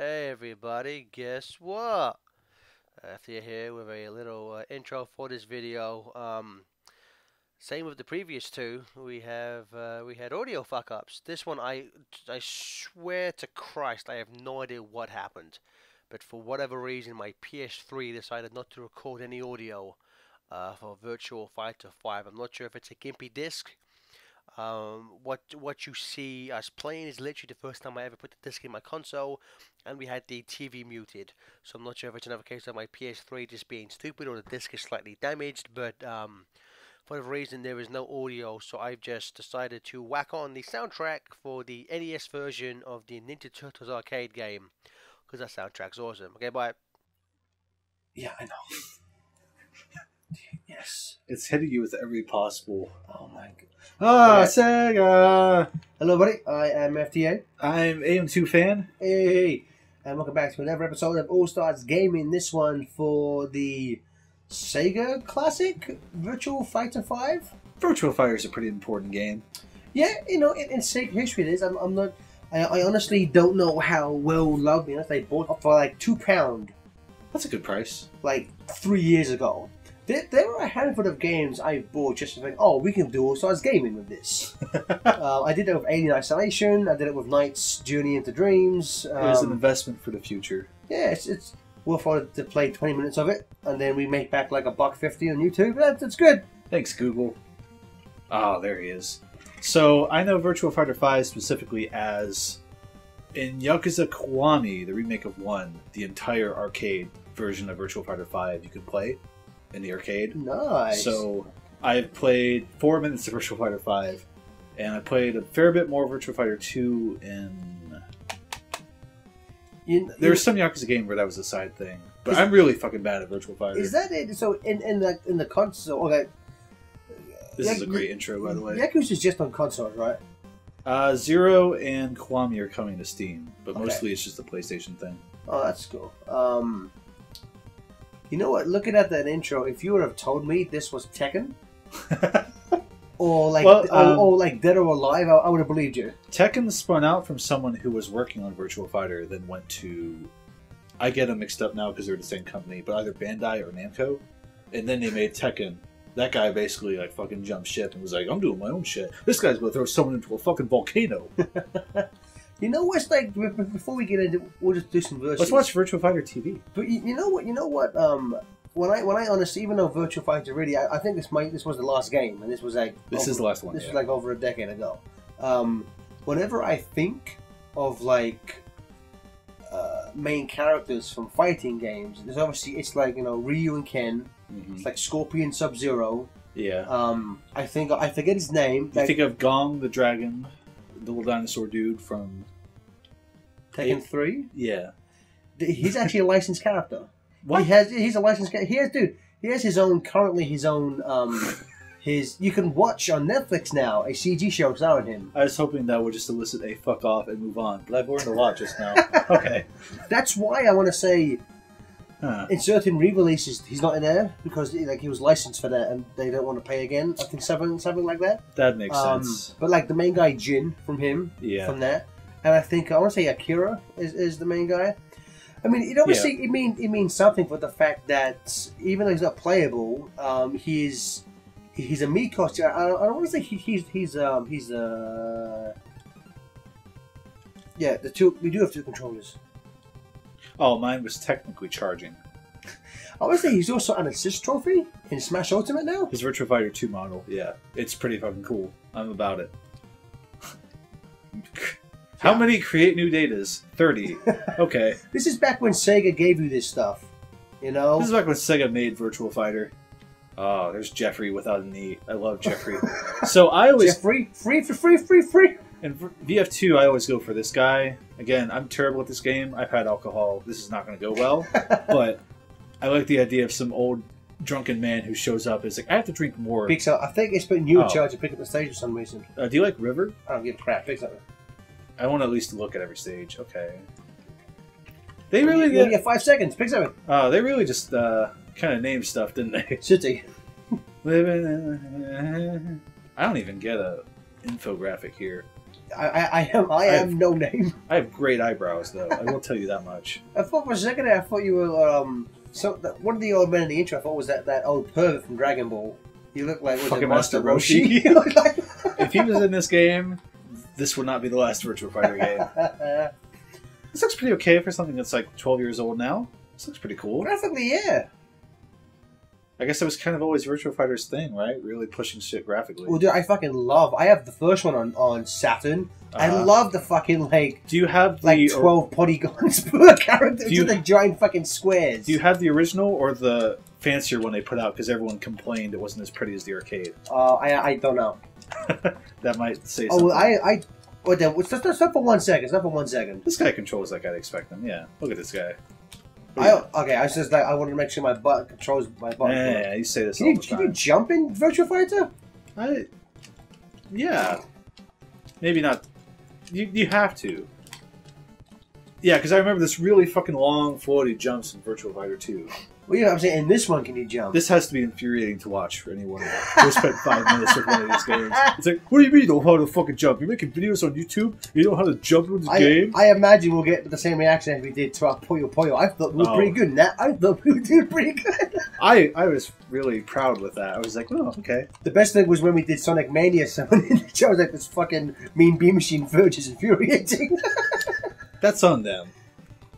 Hey everybody, guess what? Thea here with a little intro for this video. Same with the previous two. We had audio fuck ups. This one I swear to Christ I have no idea what happened, but for whatever reason my PS3 decided not to record any audio for Virtual Fighter 5. I'm not sure if it's a gimpy disc. What you see us playing is literally the first time I ever put the disc in my console, and we had the TV muted. So I'm not sure if it's another case of my PS3 just being stupid or the disc is slightly damaged, but for whatever reason there is no audio, so I've just decided to whack on the soundtrack for the NES version of the Ninja Turtles arcade game, because that soundtrack's awesome. Okay, bye. Yeah, I know. Yes. It's hitting you with every possible. Oh my god. Ah, Sega! Hello, buddy. I am FTA. I'm AM2 fan. Hey, and welcome back to another episode of All Stars Gaming. This one for the Sega Classic Virtual Fighter 5. Virtual Fighter is a pretty important game. Yeah, you know, in Sega history, it is. I'm not. I honestly don't know how well loved they bought it for like £2, That's a good price. like 3 years ago. There were a handful of games I bought just to think, oh, we can do All Stars Gaming with this. I did it with Alien Isolation. I did it with Knight's Journey into Dreams. It was an investment for the future. Yeah, it's worth it to play 20 minutes of it, and then we make back like $1.50 on YouTube. That's good. Thanks, Google. Oh, there he is. So, I know Virtual Fighter 5 specifically as in Yakuza Kiwami, the remake of 1, the entire arcade version of Virtual Fighter 5 you could play in the arcade. Nice. So I've played 4 minutes of Virtual Fighter 5, and I played a fair bit more Virtual Fighter 2 in... There's some Yakuza game where that was a side thing, but I'm really fucking bad at Virtual Fighter. Is that it? So in the console, okay. This is a great intro, by the way. Yakuza's just on consoles, right? Zero and Kiwami are coming to Steam, but Okay. mostly it's just a PlayStation thing. Oh, that's cool. You know what? Looking at that intro, if you would have told me this was Tekken, or like, or like Dead or Alive, I would have believed you. Tekken spun out from someone who was working on Virtual Fighter, then went to... I get them mixed up now because they're the same company, but either Bandai or Namco, and then they made Tekken. That guy basically like fucking jumped ship and was like, I'm doing my own shit. This guy's gonna throw someone into a fucking volcano. You know what's like, before we get into, we'll just do some verses. Let's watch Virtual Fighter TV. But you know what, when I honestly, even though Virtual Fighter really, I think this was the last game, and this was like... This is the last one, This yeah. was like over a decade ago. Whenever I think of like main characters from fighting games, there's obviously, it's like, you know, Ryu and Ken, it's like Scorpion, Sub-Zero. Yeah. I forget his name. You think of Gong the Dragon, the little dinosaur dude from... Tekken 3? Yeah. He's actually a licensed character. What? He's a licensed character. He has his own, you can watch on Netflix now a CG show starring him. I was hoping that would just elicit a fuck off and move on, but I've learned a lot just now. Okay. That's why I want to say Huh. in certain re-releases he's not in there because he was licensed for that and they don't want to pay again. I think something like that. That makes sense. But like the main guy Jin from Yeah. that, and I think I want to say Akira is the main guy. I mean, it obviously it means something for the fact that even though he's not playable, he's a Miko. I don't want to say he's yeah, the two, we do have two controllers. Oh, mine was technically charging. I would say he's also an assist trophy in Smash Ultimate now. His Virtua Fighter 2 model, yeah. It's pretty fucking cool. I'm about it. How many create new datas? 30. Okay. This is back when Sega gave you this stuff, you know? This is back when Sega made Virtual Fighter. Oh, there's Jeffrey without an E. I love Jeffrey. So I always... Free. In VF2, I always go for this guy. Again, I'm terrible at this game. I've had alcohol. This is not going to go well. But I like the idea of some old drunken man who shows up and is like, I have to drink more. Pixar, I think it's putting you in charge to pick up the stage for some reason. Do you like River? I don't give a crap. Pixar. I want to at least look at every stage. Okay. They really You only get 5 seconds. Pixar. They really just kind of named stuff, didn't they? City. I don't even get a infographic here. I am No Name. I have great eyebrows, though. I will tell you that much. I thought for a second there, I thought you were one of the old men in the intro. I thought was that old pervert from Dragon Ball. You look like Fucking Master Master Roshi. Roshi. If he was in this game, this would not be the last Virtua Fighter game. This looks pretty okay for something that's like 12 years old now. This looks pretty cool. Graphically, yeah. I guess it was kind of always Virtua Fighter's thing, right? Really pushing shit graphically. Well, dude, I fucking love. I have the first one on Saturn. I love the fucking Do you have the 12 polygons per character? Just like giant fucking squares. Do you have the original or the fancier one they put out? Because everyone complained it wasn't as pretty as the arcade. I don't know. That might say something. Stop for 1 second. Stop for 1 second. This guy controls like I'd expect him. Yeah, look at this guy. Okay, I was just like, I wanted to make sure my butt controls my button. Yeah, you say this Can all the time. you jump in Virtua Fighter? Yeah. Maybe not. You have to. Yeah, because I remember this really fucking long floaty jumps in Virtua Fighter 2. Well, you know what I'm saying? In this one, can you jump? This has to be infuriating to watch for anyone who spent 5 minutes with one of these games. It's like, what do you mean you don't know how to fucking jump? You're making videos on YouTube? You don't know how to jump in this game? I imagine we'll get the same reaction as we did to our Puyo Puyo. I thought we were pretty good in that. I thought we were doing pretty good. I was really proud with that. I was like, oh, okay. The best thing was when we did Sonic Mania, someone in the show was like, this fucking Mean Bean Machine Verge is infuriating. That's on them.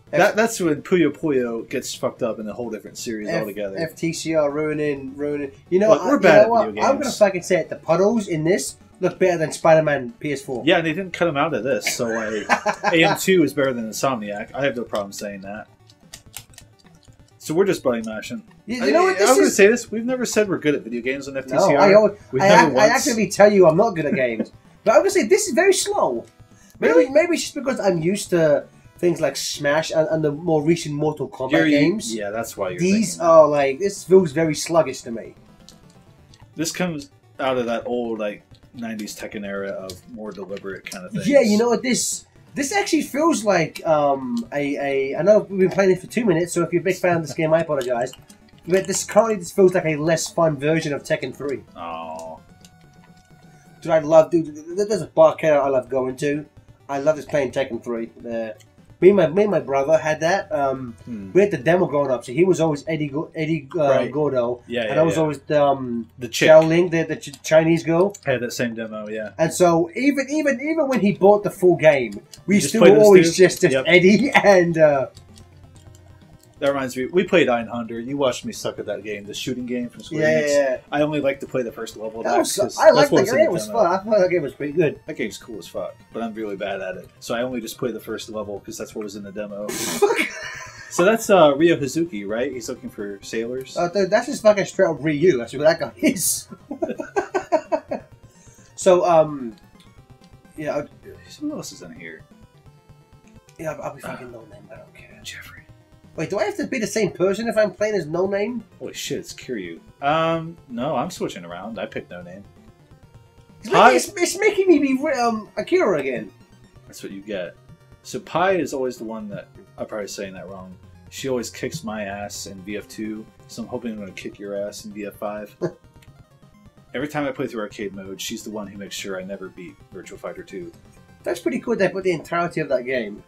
That's when Puyo Puyo gets fucked up in a whole different series altogether. FTCR ruining. You know, Look, we're bad at video games. I'm gonna fucking say it. The puddles in this look better than Spider-Man PS4. Yeah, and they didn't cut him out of this, so like AM2 is better than Insomniac. I have no problem saying that. So we're just buddy mashing. You know what? I'm gonna say this: we've never said we're good at video games on FTCR. No, I actually tell you I'm not good at games, but I'm gonna say this is very slow. Maybe it's just because I'm used to things like Smash and the more recent Mortal Kombat games. Yeah, that's why These are like, this feels very sluggish to me. This comes out of that old like 90s Tekken era of more deliberate kind of things. Yeah, you know what, this actually feels like I know we've been playing it for 2 minutes, so if you're a big fan of this game, I apologize. But this feels like a less fun version of Tekken 3. Oh. Dude, there's a barcade I love going to. I love just playing Tekken 3. Me and my brother had that. We had the demo growing up, so he was always Eddie Gordo. Yeah, and I was always the chick. Xiaoling, the Chinese girl. I had that same demo, yeah. And so even when he bought the full game, we still always just Eddie and. That reminds me, we played Einhander. You watched me suck at that game, the shooting game from Square Enix. Yeah. I only like to play the first level of that. I liked the game. It was fun. I thought that game was pretty good. That game's cool as fuck, but I'm really bad at it. So I only just play the first level because that's what was in the demo. So that's Ryo Hazuki, right? He's looking for sailors. Dude, that's just fucking straight up Ryu. That's what that guy is. So, yeah. Who else is in here? Yeah, I'll be fucking No Name. I don't care. Jeffrey. Wait, do I have to be the same person if I'm playing as No Name? Holy shit, it's Kiryu. No, I'm switching around. I picked No Name. It's making me be Akira again. That's what you get. So Pi is always the one that, I'm probably saying that wrong. She always kicks my ass in VF2, so I'm hoping I'm going to kick your ass in VF5. Every time I play through arcade mode, she's the one who makes sure I never beat Virtua Fighter 2. That's pretty cool. They put the entirety of that game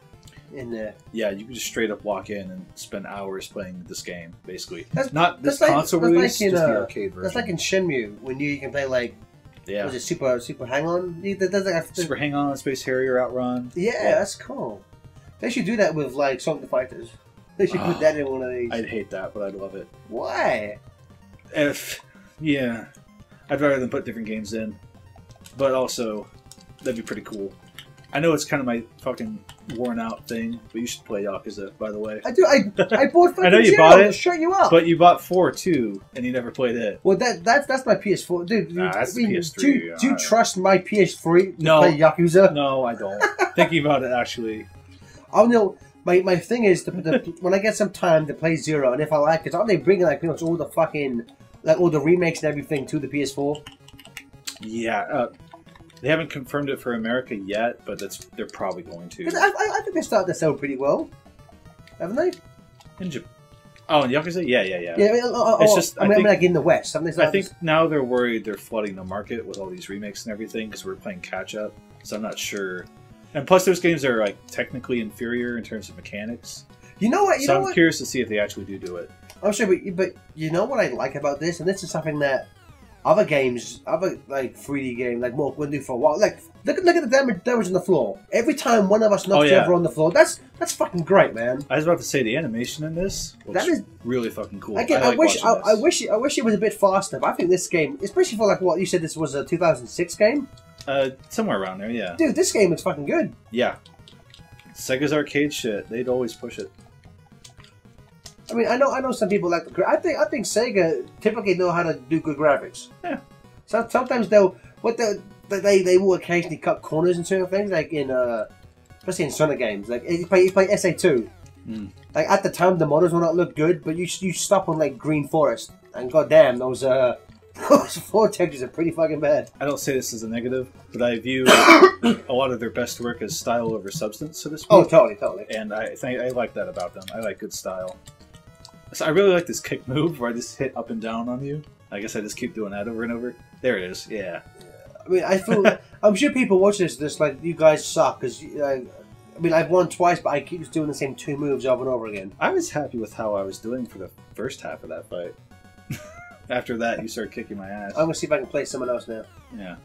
in there. Yeah, you can just straight up walk in and spend hours playing this game, basically. That's console release, just the arcade version. That's like in Shenmue, when you can play like, was it Super Hang-On? Super Hang-On, Space Harrier Outrun. Yeah, that's cool. They should do that with like Sonic the Fighters. They should put that in one of these. I'd hate that, but I'd love it. Why? Yeah. I'd rather than put different games in. But also, that'd be pretty cool. I know it's kind of my fucking worn out thing, but you should play Yakuza, by the way. I do. I bought fucking I know you Zero bought it. to shut you up. But you bought 4 too, and you never played it. Well, that's my PS4, dude. That's the PS3. Do you trust my PS3 to No. play Yakuza? No, I don't. Thinking about it, actually. Oh no. My thing is when I get some time to play Zero, and if I like it, aren't they bringing like pretty much all the fucking all the remakes and everything to the PS4? Yeah, they haven't confirmed it for America yet, but they're probably going to. I think they started to sell pretty well, haven't they? In Japan. Oh, in Yakuza? Yeah. Yeah, I mean, like in the West. I think now they're worried they're flooding the market with all these remakes and everything because we're playing catch up. so I'm not sure. And plus, those games are like technically inferior in terms of mechanics. You know what? I'm curious to see if they actually do it. I'm sure, but you know what I like about this, and this is something that other games, other like 3D games, like Mortal Kombat do for a while. Like look at the damage on the floor. Every time one of us knocks the other on the floor, that's fucking great, man. I was about to say the animation in this looks really fucking cool. Again, I wish it was a bit faster. But I think this game, especially for like what you said, this was a 2006 game. Somewhere around there, yeah. Dude, this game looks fucking good. Yeah. Sega's arcade shit. They'd always push it. I mean, I know some people like the. I think Sega typically know how to do good graphics. Yeah. So sometimes they will occasionally cut corners in certain things, like in especially in Sonic games. Like you play SA2. Like at the time, the models will not look good, but you stop on like Green Forest, and goddamn, those floor textures are pretty fucking bad. I don't say this as a negative, but I view a lot of their best work as style over substance, so to speak. Oh, totally. And I like that about them. I like good style. So I really like this kick move where I just hit up and down on you. I guess I just keep doing that over and over. There it is. Yeah. I mean, I feel. I'm sure people watch this like, you guys suck, because I mean, I've won twice, but I keep just doing the same 2 moves over and over again. I was happy with how I was doing for the first half of that fight. After that, you started kicking my ass. I'm gonna see if I can play someone else now. Yeah.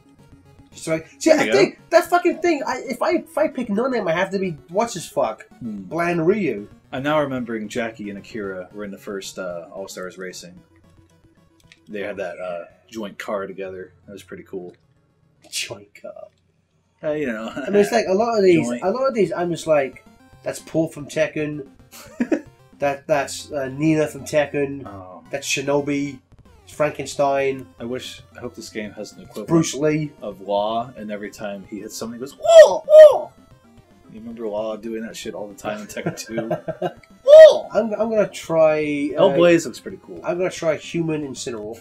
So I think that fucking thing. If I pick no name, I have to be what's his fuck Bland Ryu. I'm now remembering Jackie and Akira were in the first All Stars Racing. They had that joint car together. That was pretty cool. Joint car. You know. I mean, it's like a lot of these. I'm just like, that's Paul from Tekken. that's Nina from Tekken. Oh. That's Shinobi. Frankenstein. I hope this game has an equivalent. Bruce Lee. Of Law, and every time he hits something, he goes, "Whoa, whoa!" You remember Law doing that shit all the time in Tekken 2? Whoa! I'm gonna try. Hellblaze looks pretty cool. I'm gonna try Human Incineroar.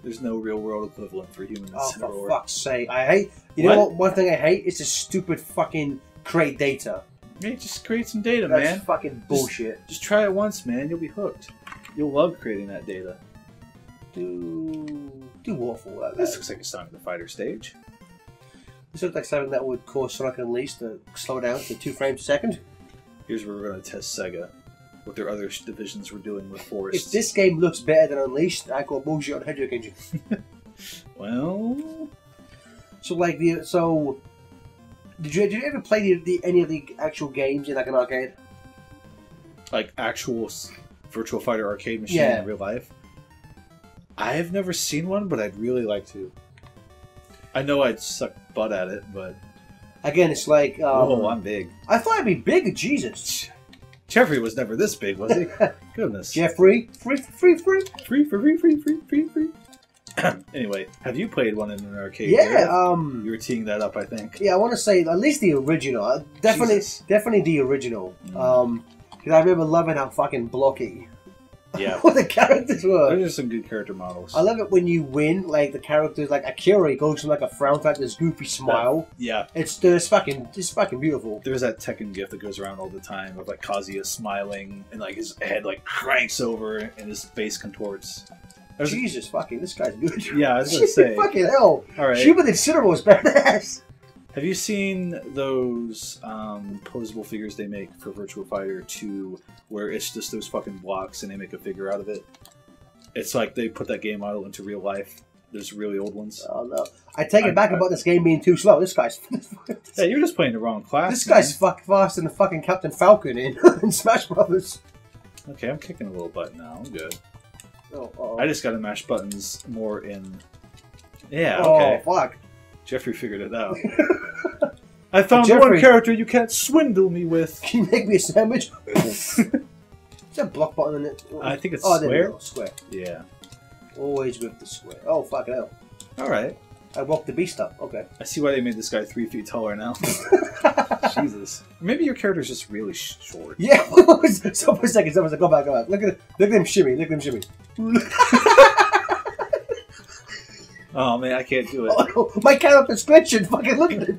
There's no real world equivalent for Human Incineroar. Oh, for fuck's sake! I hate. You know what? One thing I hate is this stupid fucking create data. Yeah, just create some data, That's man. That's fucking bullshit. Just try it once, man. You'll be hooked. You'll love creating that data. Do awful like that. This looks like a Sonic the Fighter stage. This looks like something that would cause Sonic Unleashed to slow down to 2 frames a second. Here's where we're going to test Sega. What their other divisions were doing with Forest. If this game looks better than Unleashed, I call bullshit on Hedgehog Engine. Well... So, did you ever play any of the actual games in like an arcade? Like actual Virtual Fighter arcade machine in real life? I have never seen one, but I'd really like to. I know I'd suck butt at it, but... Again, it's like... oh, I'm big. I thought I'd be big, Jesus. Jeffrey was never this big, was he? Goodness. Jeffrey, free. Anyway, have you played one in an arcade? Yeah, you were teeing that up, I think. Yeah, I want to say at least the original. Definitely the original. Because I remember loving how fucking blocky what the characters were. Those are some good character models. I love it when you win, like the characters, like Akira goes from like a frown to like this goofy smile. Yeah. It's fucking beautiful. There's that Tekken gif that goes around all the time of like Kazuya smiling and like his head like cranks over and his face contorts. Jesus fucking, this guy's good. Yeah, I was gonna say. Fucking hell. Alright. Human Incineroar is badass. Have you seen those posable figures they make for Virtua Fighter 2 where it's just those fucking blocks and they make a figure out of it? It's like they put that game model into real life. There's really old ones. Oh no. I take it back about this game being too slow. This guy's... Yeah, you're just playing the wrong class. This guy's faster than fucking Captain Falcon in Smash Brothers. Okay, I'm kicking a little butt now. I'm good. Oh. I just gotta mash buttons more in... Yeah, okay. Oh, fuck. Jeffrey figured it out. I found one character you can't swindle me with. Can you make me a sandwich? Is there a block button in it? I think it's square. square. Square. Yeah. Always with the square. Oh, fucking hell. Alright. I woke the beast up. Okay. I see why they made this guy 3 feet taller now. Jesus. Maybe your character's just really short. Yeah. So for a second, go back. Look at him shimmy. Oh man, I can't do it. Oh, my character's glitching. Fucking look at it.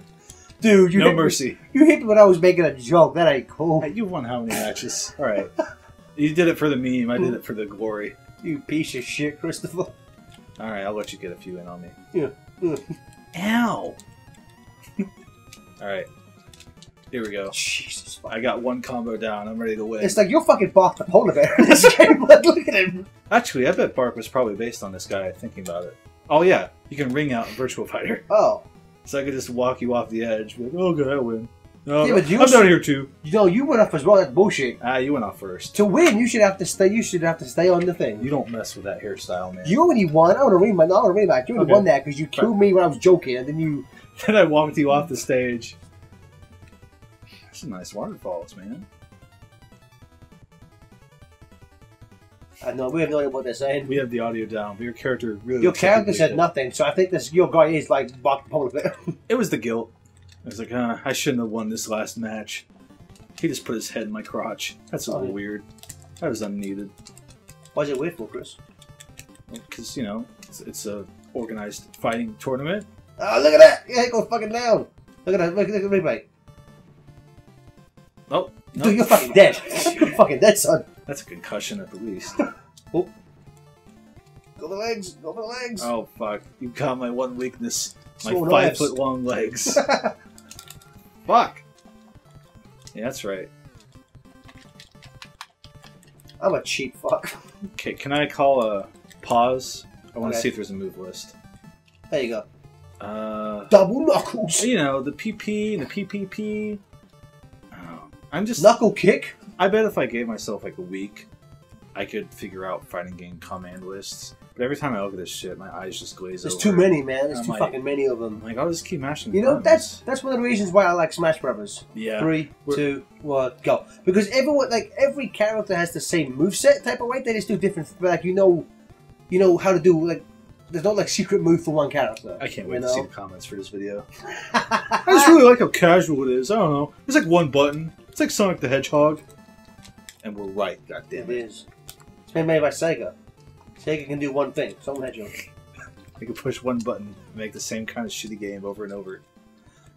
Dude, no mercy. You hit me when I was making a joke. That ain't cool. You won how many matches? Alright. You did it for the meme. I did it for the glory. You piece of shit, Christopher. Alright, I'll let you get a few in on me. Yeah. Ow! All right. Here we go. Jesus. I got one combo down. I'm ready to win. It's like you're fucking Bark the polar bear in this game. Like, look at him. Actually, I bet Bark was probably based on this guy. Thinking about it. Oh yeah, you can ring out in Virtual Fighter, Oh. so I could just walk you off the edge. Be like, oh, good, I win. No, Yeah, but you I'm down here too. You know, you went up as well. That's bullshit. Ah, you went off first. To win, you should have to stay. You should have to stay on the thing. You don't mess with that hairstyle, man. You already won. I want to rematch. I want to rematch. You already Okay. won that because you killed me when I was joking, and then you. Then I walked you off the stage. That's some nice waterfalls, man. I know we have no idea what they're saying. We have the audio down, but your character really. Your looks character like said it. nothing, so I think this your guy is like Bark the polar bear. It was the guilt. I was like, I shouldn't have won this last match. He just put his head in my crotch. That's a little weird. That was unneeded. Why is it weird for, Chris? Because, you know, it's a organized fighting tournament. Oh, look at that! Yeah, it goes fucking down. Look at that! Look at the replay. Oh, no. Dude, you're fucking dead. You're fucking dead, son. That's a concussion at the least. Oh. Go for the legs. Go for the legs. Oh, fuck. You got my one weakness. My Small 5 knives. foot long legs. Fuck. Yeah, that's right. I'm a cheap fuck. Okay, can I call a pause? I want to Okay. see if there's a move list. There you go. Uh, Double knuckles. you know, the PP and the PPP. Oh, I'm just... Knuckle kick. I bet if I gave myself like a week, I could figure out fighting game command lists. But every time I look at this shit, my eyes just glaze There's over. too many, man. There's I'm too like- fucking many of them. I'm like, I'll just keep mashing You know, buttons. that's one of the reasons why I like Smash Brothers. Yeah. 3, 2, 1, go. Because everyone, like every character has the same moveset type of way. They just do different. Like you know how to do like. There's not like secret move for one character. I can't you wait to know? see the comments for this video. I just really like how casual it is. I don't know. It's like one button. It's like Sonic the Hedgehog. And we're right, goddammit. It is. It's been made by Sega. Sega can do one thing. Someone had you. You can push one button and make the same kind of shitty game over and over.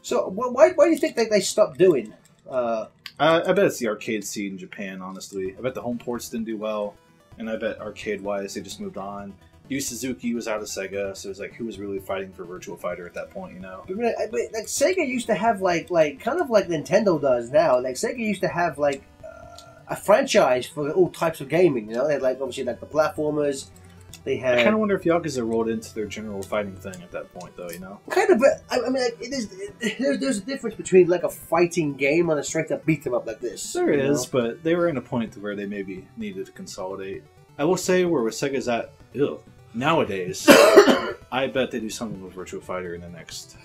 So why do you think they stopped doing? I bet it's the arcade scene in Japan, honestly. I bet the home ports didn't do well. And I bet arcade-wise, they just moved on. Yu Suzuki was out of Sega, so it was like, who was really fighting for Virtual Fighter at that point, you know? But, like Sega used to have like kind of like Nintendo does now. Like Sega used to have like a franchise for all types of gaming. You know, they had like obviously like the platformers. They had I kind of wonder if Yakuza rolled into their general fighting thing at that point, though, you know? kind of. But I mean, like, there's a difference between like a fighting game and a straight up beat 'em up like this. There you is, know? but they were in a point to where they maybe needed to consolidate. I will say where Sega's at nowadays, I bet they do something with Virtua Fighter in the next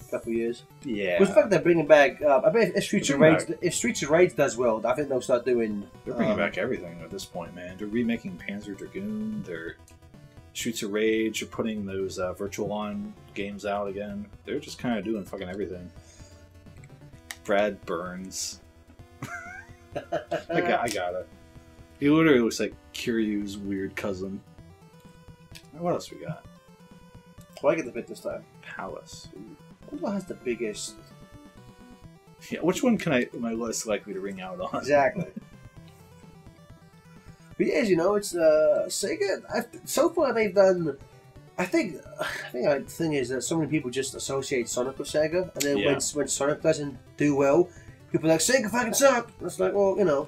Couple years. Yeah. Well, the fact they're bringing back. I bet if Streets of Bring Rage, if Streets of Rage does well, I think they'll start doing. They're bringing back everything at this point, man. They're remaking Panzer Dragoon. They're Streets of Rage. They're putting those Virtual On games out again. They're just kind of doing fucking everything. Brad Burns. I got it. He literally looks like Kiryu's weird cousin. What else we got? Well, I get the pick this time. Palace. Ooh. What has the biggest? Yeah, which one am I less likely to ring out on? Exactly. But yes, you know, it's Sega. So far, they've done. I think the thing is that so many people just associate Sonic with Sega, and then Yeah. when Sonic doesn't do well, people are like Sega fucking suck. It's like, well, you know,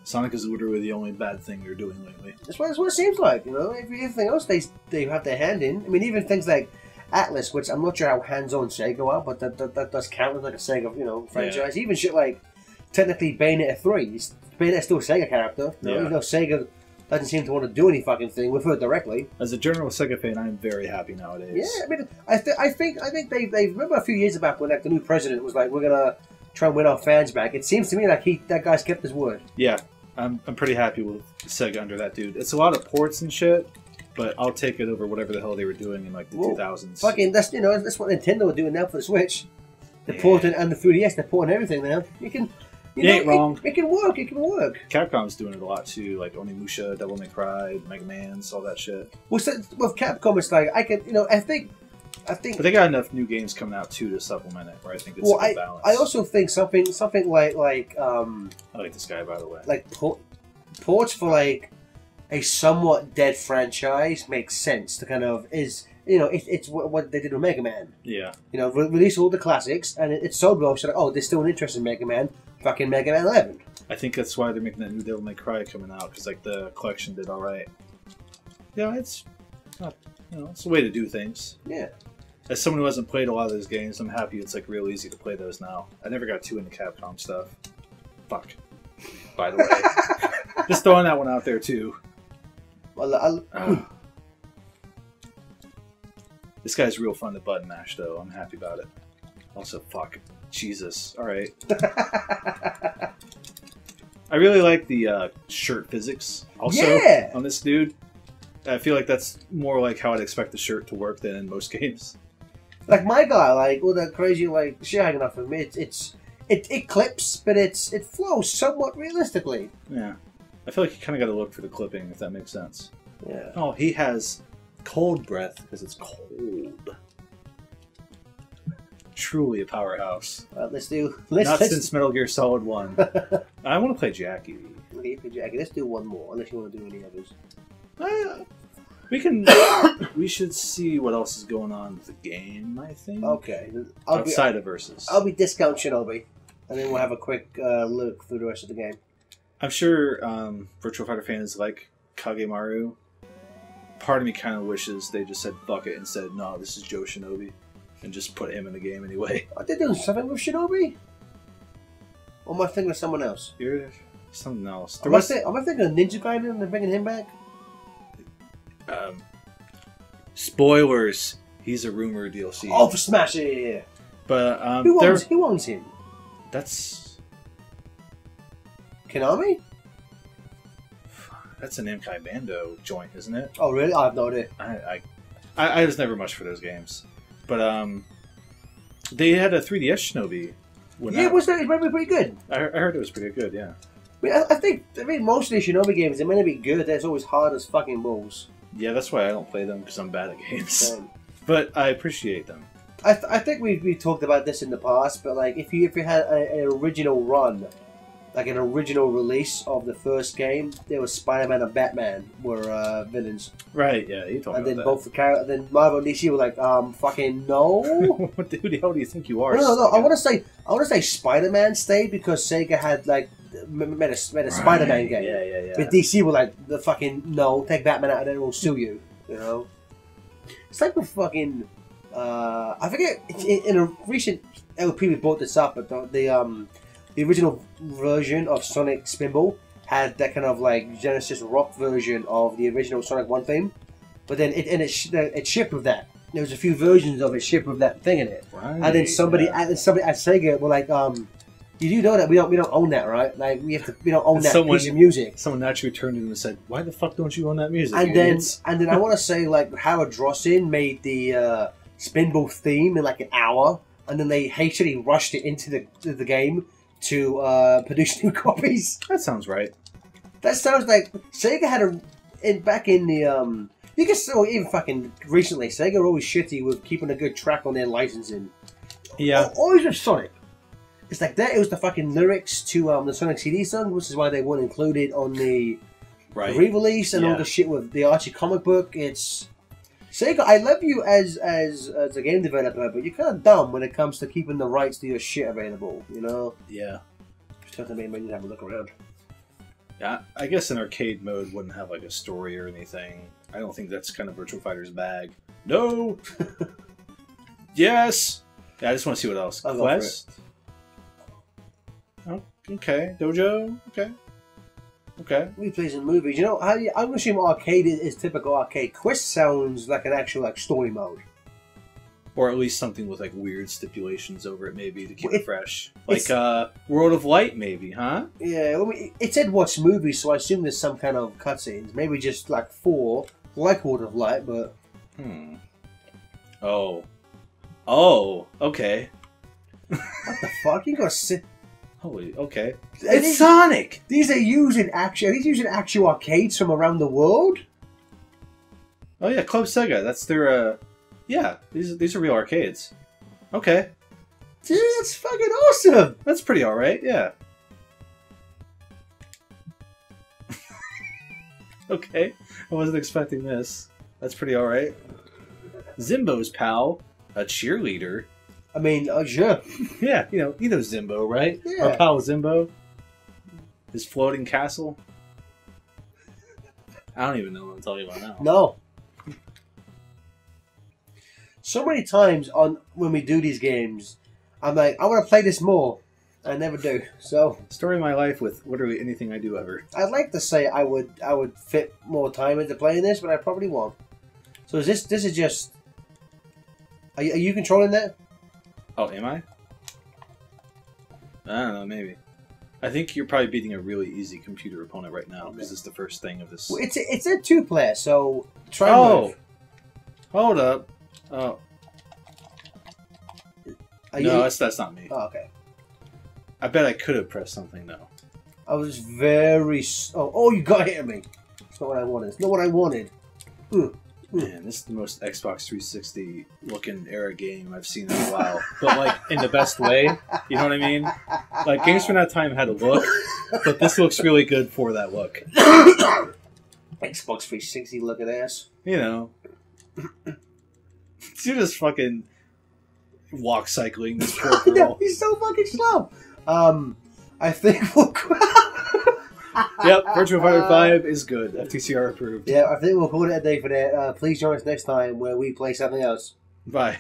Sonic is literally the only bad thing they're doing lately. that's what it seems like. You know, everything else they have their hand in. I mean, even things like Atlas, which I'm not sure how hands-on Sega are, but that does count as like a Sega, you know, franchise. Even shit like technically Bayonetta 3, Bayonette's still a Sega character. You know, Yeah. even though Sega doesn't seem to want to do any fucking thing with her directly. As a general Sega fan, I'm very happy nowadays. Yeah, I mean, I think they remember a few years back when like the new president was like, we're gonna try and win our fans back. It seems to me like that guy's kept his word. Yeah, I'm pretty happy with Sega under that dude. It's a lot of ports and shit, but I'll take it over whatever the hell they were doing in like the Well, 2000s. Fucking that's that's what Nintendo are doing now for the Switch. They're Yeah. porting and the 3DS. They're porting everything now. You can. You ain't wrong. It can work. It can work. Capcom's doing it a lot too, like Onimusha, Devil May Cry, Mega Man's, all that shit. Well, so, with Capcom, it's like I can. I think. But they got enough new games coming out too to supplement it, where I think it's Well, a good balance. I also think something like I like this guy, by the way. like ports for like a somewhat dead franchise makes sense to kind of is you know, it's what they did with Mega Man. Yeah. You know, release all the classics, and it sold well. So like, oh, there's still an interest in Mega Man. Fucking Mega Man 11. I think that's why they're making that new Devil May Cry coming out, because like the collection did all right. Yeah, it's not, you know, it's a way to do things. Yeah. As someone who hasn't played a lot of those games, I'm happy it's like real easy to play those now. I never got too into Capcom stuff. Fuck. By the way, just throwing that one out there too. Well, This guy's real fun to button mash, though. I'm happy about it. Also, fuck. Jesus. Alright. I really like the shirt physics also Yeah! on this dude. I feel like that's more like how I'd expect the shirt to work than in most games. like my guy, like all that crazy like shit hanging off of him. It clips, but it flows somewhat realistically. Yeah. I feel like you kind of got to look for the clipping, if that makes sense. Yeah. Oh, he has cold breath because it's cold. Truly a powerhouse. Let's do. Not since Metal Gear Solid 1. I want to play Jackie. Let's do one more, unless you want to do any others. We can. We should see what else is going on with the game, I think. Okay. Outside of Versus. I'll be discount Shinobi, and then we'll have a quick look through the rest of the game. I'm sure Virtua Fighter fans like Kagemaru. Part of me kind of wishes they just said fuck it and said, no, this is Joe Shinobi. And just put him in the game anyway. Are they doing something with Shinobi? Or am I thinking of someone else? You're something else. Am I thinking of Ninja Gaiden and they're bringing him back? Spoilers. He's a rumor DLC. Oh, for Smash! Yeah. But Who owns him? That's Konami? an Namkai Bando joint, isn't it? Oh, really? I have no idea. I was never much for those games, but they had a 3DS Shinobi. It was pretty good. I heard it was pretty good. Yeah. I think most of these Shinobi games, they're meant to be good. They're always hard as fucking balls. Yeah, that's why I don't play them, because I'm bad at games. But I appreciate them. I think we talked about this in the past, but like if you had an original run, like an original release of the first game, there was Spider-Man and Batman were villains. Right? Yeah, you told me And then about both the characters, then Marvel and DC were like, fucking no. What the hell do you think you are? No. I want to say Spider-Man stayed because Sega had like made a Spider-Man game. Yeah. But DC were like, the fucking no, take Batman out of there, we'll sue you. You know, it's like with fucking. I forget in a recent LP we brought this up, but the original version of Sonic Spinball had that kind of like Genesis rock version of the original Sonic 1 theme, but then it shipped with that. There was a few versions of it shipped with that thing in it, Right, and then somebody at Sega were like, you do know that we don't own that, right? Like we don't own that piece of music. Someone naturally turned to them and said, "Why the fuck don't you own that music?" And then I want to say like Howard Drossin made the Spinball theme in like an hour, and then they hastily rushed it into the game to produce new copies. That sounds right. That sounds like Sega had back in the you can still even fucking recently Sega were always shitty with keeping a good track on their licensing. Yeah. Always with Sonic. It's like that. It was the fucking lyrics to the Sonic CD song, which is why they weren't included on the re-release and all the shit with the Archie comic book. It's Sega. I love you as a game developer, but you're kind of dumb when it comes to keeping the rights to your shit available. You know? Yeah. Just have to make me have a look around. Yeah. I guess an arcade mode wouldn't have like a story or anything. I don't think that's kind of Virtua Fighter's bag. No. Yes. Yeah. I just want to see what else. Quest. Oh, okay. Dojo. Okay. Replays in movies. You know, I'm going to assume arcade is typical arcade. Quest sounds like an actual like story mode. Or at least something with like weird stipulations over it, maybe to keep it fresh. Like World of Light, maybe, huh? Yeah, it said watch movies, so I assume there's some kind of cutscenes. Maybe just like 4, like World of Light, but. Oh, okay. What the fuck? You gotta sit. Holy, okay. It's Sonic! These are using actual arcades from around the world? Oh yeah, Club Sega. That's their, yeah, these are real arcades. Okay. Dude, that's fucking awesome! That's pretty alright, yeah. Okay. I wasn't expecting this. That's pretty alright. Zimbo's pal, a cheerleader. I mean, sure. Yeah, you know Zimbo, right? Yeah. Our pal Zimbo. His floating castle. I don't even know what I'm talking about now. No. So many times when we do these games, I'm like, I want to play this more. I never do. So Story of my life with literally anything I do ever. I'd like to say I would fit more time into playing this, but I probably won't. So this is just. Are you controlling that? Oh, am I? I don't know, maybe. I think you're probably beating a really easy computer opponent right now because it's the first thing of this. Well, it's a 2-player, so try. Oh, hold up. Oh, no, that's not me. Oh, okay. I bet I could have pressed something though. I was very. Oh, you got hit at me. It's not what I wanted. It's not what I wanted. Man, this is the most Xbox 360 looking era game I've seen in a while. But like in the best way. You know what I mean? Like games from that time had a look, but this looks really good for that look. Xbox 360 looking ass. You know. You're just fucking walk cycling this poor girl. He's so fucking slow. I think we'll. Yep, Virtua Fighter 5 is good. FTCR approved. Yeah, I think we'll call it a day for that. Please join us next time where we play something else. Bye.